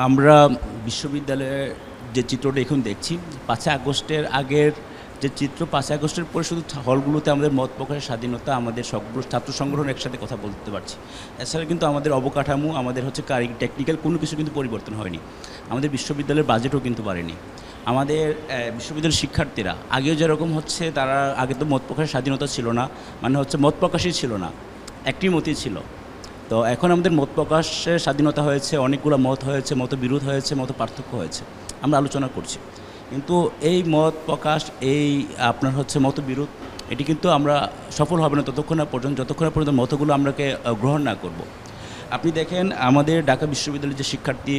আমরা বিশ্ববিদ্যালয়ের যে চিত্রটা এখন দেখছি ৫ই আগস্টের আগের যে চিত্র ৫ই আগস্টের পরে শুধু হলগুলোতে আমাদের মত প্রকাশের স্বাধীনতা, আমাদের সবগুলো ছাত্র সংগঠন একসাথে কথা বলতে পারছি। এছাড়া কিন্তু আমাদের অবকাঠামো, আমাদের হচ্ছে টেকনিক্যাল কোনো কিছু কিন্তু পরিবর্তন হয়নি। আমাদের বিশ্ববিদ্যালয়ের বাজেটও কিন্তু বাড়েনি। আমাদের বিশ্ববিদ্যালয়ের শিক্ষার্থীরা আগেও যেরকম হচ্ছে, তারা আগে তো মত প্রকাশের স্বাধীনতা ছিল না, মানে হচ্ছে মত প্রকাশই ছিল না, একটি মতই ছিল। তো এখন আমাদের মত প্রকাশের স্বাধীনতা হয়েছে, অনেকগুলো মত হয়েছে, মতবিরোধ হয়েছে, মত পার্থক্য হয়েছে, আমরা আলোচনা করছি। কিন্তু এই মত প্রকাশ, এই আপনার হচ্ছে মতবিরোধ, এটি কিন্তু আমরা সফল হবে না যতক্ষণ না পর্যন্ত মতগুলো আমরাকে গ্রহণ না করব। আপনি দেখেন আমাদের ঢাকা বিশ্ববিদ্যালয়ের যে শিক্ষার্থী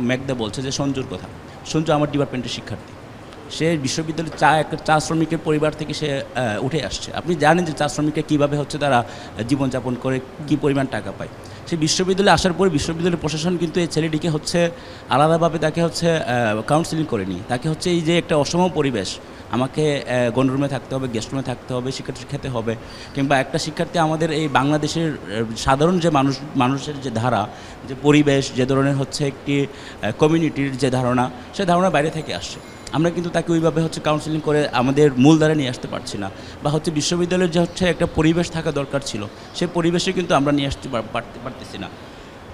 মেঘদা বলছে যে সঞ্জুর কথা। সঞ্জু আমার ডিপার্টমেন্টের শিক্ষার্থী। সে বিশ্ববিদ্যালয়ের চা শ্রমিকের পরিবার থেকে সে উঠে আসছে। আপনি জানেন যে চা শ্রমিকরা কীভাবে হচ্ছে তারা জীবনযাপন করে, কী পরিমাণ টাকা পায়। সে বিশ্ববিদ্যালয়ে আসার পরে বিশ্ববিদ্যালয়ের প্রশাসন কিন্তু এই ছেলেটিকে হচ্ছে আলাদাভাবে তাকে হচ্ছে কাউন্সিলিং করেনি। তাকে হচ্ছে এই যে একটা অসম পরিবেশ, আমাকে গণরুমে থাকতে হবে, গেস্ট রুমে থাকতে হবে, শিক্ষার্থী খেতে হবে, কিংবা একটা শিক্ষার্থী আমাদের এই বাংলাদেশের সাধারণ যে মানুষের যে ধারা, যে পরিবেশ, যে ধরনের হচ্ছে একটি কমিউনিটির যে ধারণা, সে ধারণা বাইরে থেকে আসছে। আমরা কিন্তু তাকে ওইভাবে হচ্ছে কাউন্সিলিং করে আমাদের মূল ধারা নিয়ে আসতে পারছি না, বা হচ্ছে বিশ্ববিদ্যালয়ের যে হচ্ছে একটা পরিবেশ থাকা দরকার ছিল, সেই পরিবেশে কিন্তু আমরা নিয়ে আসতে পারতেছি না।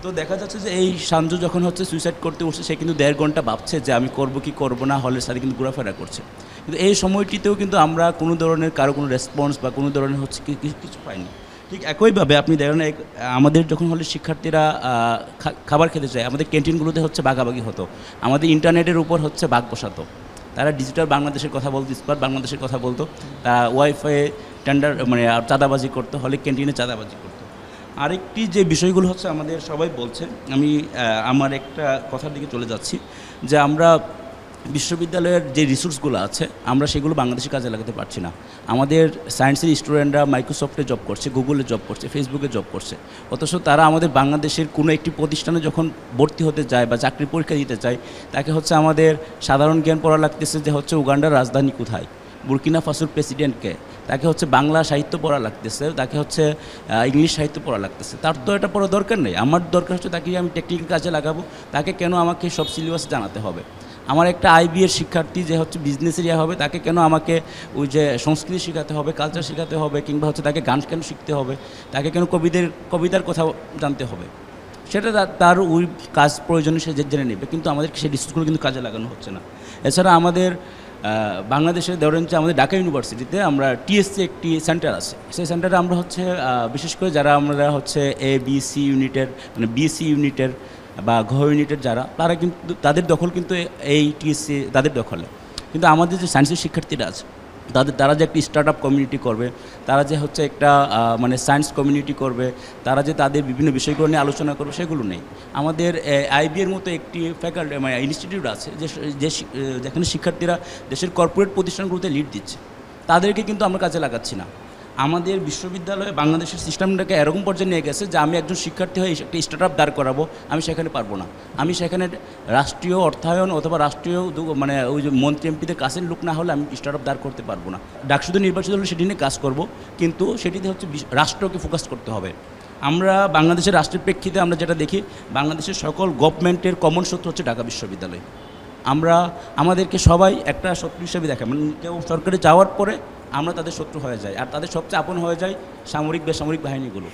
তো দেখা যাচ্ছে যে এই সঞ্জু যখন হচ্ছে সুইসাইড করতে উঠছে, সে কিন্তু 1.5 ঘন্টা ভাবছে যে আমি করবো কি করবো না, হলের সাথে কিন্তু ঘোরাফেরা করছে। কিন্তু এই সময়টিতেও কিন্তু আমরা কোনো ধরনের কারো কোনো রেসপন্স বা কোনো ধরনের হচ্ছে কিছু পাইনি। ঠিক একইভাবে আপনি দেখেন আমাদের যখন হলে শিক্ষার্থীরা খাবার খেতে চায়, আমাদের ক্যান্টিনগুলোতে হচ্ছে ভাগাভাগি হতো, আমাদের ইন্টারনেটের উপর হচ্ছে ভাগ বসাতো। তারা ডিজিটাল বাংলাদেশের কথা বলতো, স্মার্ট বাংলাদেশের কথা বলতো, তারা ওয়াইফাই টেন্ডার মানে চাঁদাবাজি করতো, হলে ক্যান্টিনে চাঁদাবাজি করতো। আরেকটি যে বিষয়গুলো হচ্ছে আমাদের সবাই বলছে, আমি আমার একটা কথার দিকে চলে যাচ্ছি, যে আমরা বিশ্ববিদ্যালয়ের যে রিসোর্সগুলো আছে আমরা সেগুলো বাংলাদেশে কাজে লাগাতে পারছি না। আমাদের সায়েন্সের স্টুডেন্টরা মাইক্রোসফটে জব করছে, গুগলে জব করছে, ফেসবুকে জব করছে, অথচ তারা আমাদের বাংলাদেশের কোনো একটি প্রতিষ্ঠানে যখন ভর্তি হতে যায় বা চাকরির পরীক্ষা দিতে চায়, তাকে হচ্ছে আমাদের সাধারণ জ্ঞান পড়া লাগতেছে যে হচ্ছে উগান্ডার রাজধানী কোথায়, বুর্কিনা ফাসোর প্রেসিডেন্টকে, তাকে হচ্ছে বাংলা সাহিত্য পড়া লাগতেছে, তাকে হচ্ছে ইংলিশ সাহিত্য পড়া লাগতেছে। তার তো এটা পড়া দরকার নেই। আমার দরকার হচ্ছে তাকে আমি টেকনিক্যাল কাজে লাগাবো, তাকে কেন আমাকে সব সিলেবাস জানাতে হবে? আমার একটা আইবিএর শিক্ষার্থী যে হচ্ছে বিজনেসের হবে, তাকে কেন আমাকে ওই যে সংস্কৃতি শেখাতে হবে, কালচার শেখাতে হবে, কিংবা হচ্ছে তাকে গান কেন শিখতে হবে, তাকে কেন কবিতার কথা জানতে হবে? সেটা তার ওই কাজ প্রয়োজনে সে জেনে নেবে, কিন্তু আমাদের সেই রিসোর্সগুলো কিন্তু কাজে লাগানো হচ্ছে না। এছাড়া আমাদের বাংলাদেশের ধরেন যে আমাদের ঢাকা ইউনিভার্সিটিতে আমরা টিএসসি একটি সেন্টার আছে, সেই সেন্টারে আমরা হচ্ছে বিশেষ করে যারা আমরা হচ্ছে ABC ইউনিটের মানে BC ইউনিটের বা ঘ ইউনিটের যারা, তারা কিন্তু তাদের দখল কিন্তু এই টিএসসি তাদের দখলে। কিন্তু আমাদের যে সায়েন্সের শিক্ষার্থীরা আছে, তারা যে একটি স্টার্ট আপ কমিউনিটি করবে, তারা যে হচ্ছে একটা মানে সায়েন্স কমিউনিটি করবে, তারা যে তাদের বিভিন্ন বিষয়গুলো নিয়ে আলোচনা করবে, সেগুলো নেই। আমাদের আইবিএর মতো একটি ফ্যাকাল্টি মানে ইনস্টিটিউট আছে যেখানে শিক্ষার্থীরা দেশের কর্পোরেট প্রতিষ্ঠানগুলোতে লিড দিচ্ছে, তাদেরকে কিন্তু আমরা কাজে লাগাচ্ছি না। আমাদের বিশ্ববিদ্যালয়ে বাংলাদেশের সিস্টেমটাকে এরকম পর্যায়ে নিয়ে গেছে যে আমি একজন শিক্ষার্থী হয়ে একটা স্টার্ট আপ দাঁড় করাবো, আমি সেখানে পারবো না। আমি সেখানে রাষ্ট্রীয় অর্থায়ন অথবা রাষ্ট্রীয় মানে ওই যে মন্ত্রী এমপিদের কাছের লোক না হলে আমি স্টার্ট আপ দাঁড় করতে পারবো না। ডাকসুতে নির্বাচিত হলে সেটি নিয়ে কাজ করব, কিন্তু সেটিতে হচ্ছে রাষ্ট্রকে ফোকাস করতে হবে। আমরা বাংলাদেশের রাষ্ট্রের প্রেক্ষিতে আমরা যেটা দেখি, বাংলাদেশের সকল গভর্নমেন্টের কমন শত্রু হচ্ছে ঢাকা বিশ্ববিদ্যালয়। আমাদেরকে সবাই একটা শত্রু হিসেবে দেখে, মানে কেউ সরকারে যাওয়ার পরে আমরা তাদের শত্রু হয়ে যাই, আর তাদের সবচেয়ে আপন হয়ে যায় সামরিক বেসামরিক বাহিনীগুলো।